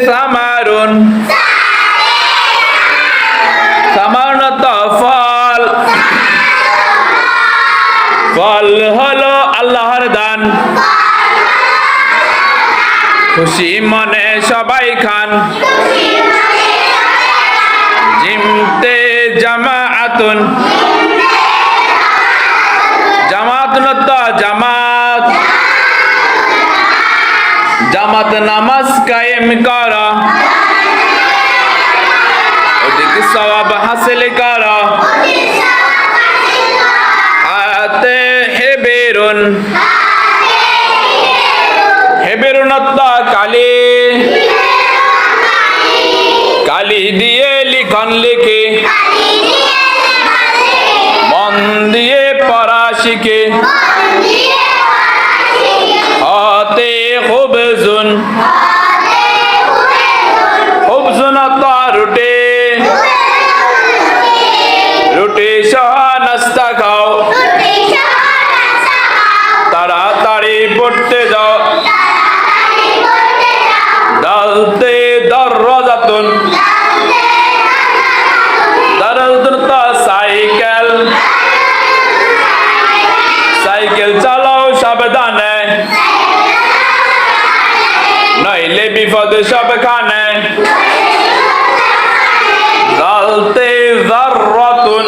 সামারুন সামারুনত ফল ফল হলো আল্লাহর দান খুশি মনে সবাই খান জিমতে জামাআতুন জামাতুনত জামাত জামাত নামাজ কায়েম করা অধিক সওয়াব হাসিল করা আতে হেবেরুন হেবেরুনত কালি কালি দিয়ে লিখন লিখে মন দিয়ে পড়া শিখে হতে খুবজুন খুবজুনত রুটে রুটি সহ নাস্তা খাও তাড়াতাড়ি পড়তে যাও ডালতে দরজাতুন দরজাতুন তো সাইকেল সাইকেল চালাও সাবধানে নইলে বিপদ সবখানে ডালতে দররাতুন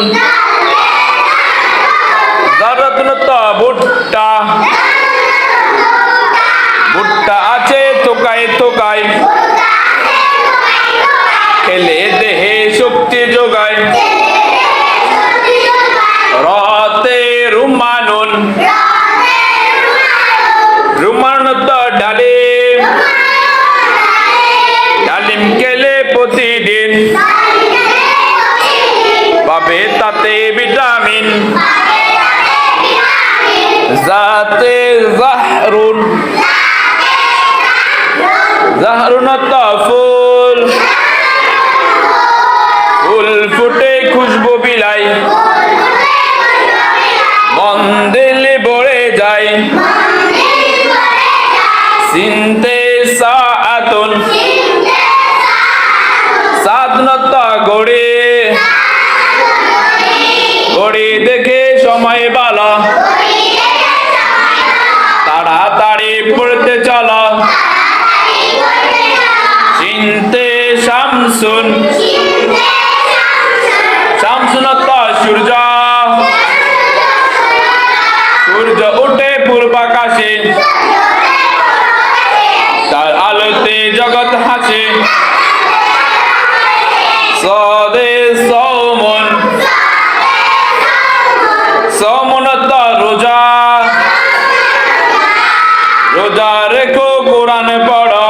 দররাতুন তো ভুট্টা ভুট্টা আছে তোকায় তোকায় খেলে দেহে শক্তি যোগায় রতে রুমানুন রুমানুন তো ডালিম ডালিম খেলে প্রতিদিন পাবে তাতে ভিটামিন জাতে জাহরুন জাহরুন তো ফুল ফুল ফুটে খুশবু বিলাই মন দিলে ভরে যায় সিনতে সাআতুন সাধনত গড়ে গড়ে দেখে সময় ভালো তাড়াতাড়ি পড়তে চলো চিনতে শামসুন শামসুনত সূর্য সূর্য উঠে পূর্বাকাশে তার আলোতে জগৎ হাসে সদে সৌমন সৌমনত রোজা রোজা রেখো কোরআন পড়ো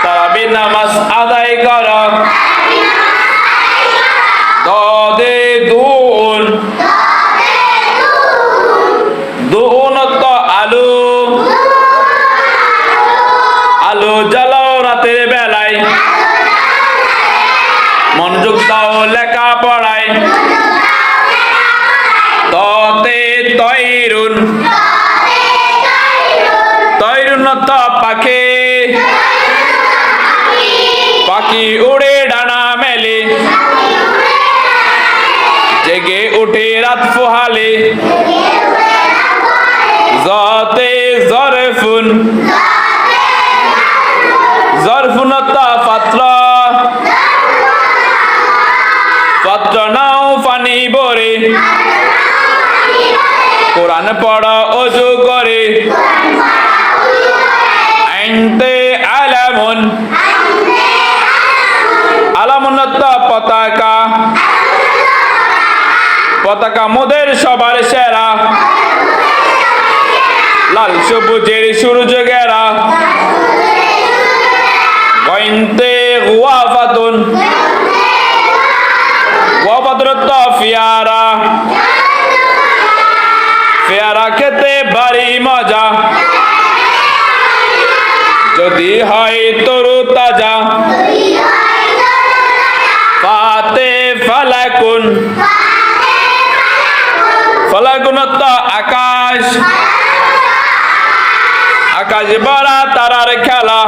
তারাবি নামাজ আদায় করো দদে দুন দুনত আলু আলু জ্বালাও রাতের বেলায় মনোযোগ দাও লেখা পড়ায় ততে তৈরুন তৈরুনত পাখি পাখি উড়ে ডানা মেলে জেগে উঠে রাত পোহালে জতে জরফুন জরফুনত পাত্র পাত্র নাও পানি ভরে কোরআন পড়া ওযু করে আইনতে আলামুন আলামুনত পতাকা পতাকা মোদের সবার সেরা লাল সবুজের সূর্য গেরা গইনতে গুয়াফাতুন গুয়াফাতুত ফিয়ারা ফিয়ারা খেতে ভারী মজা যদি হয় তরু তাজা ফাতে ফালাকুন ফালাকুনত আকাশ আকাশ ভরা তারার খেলা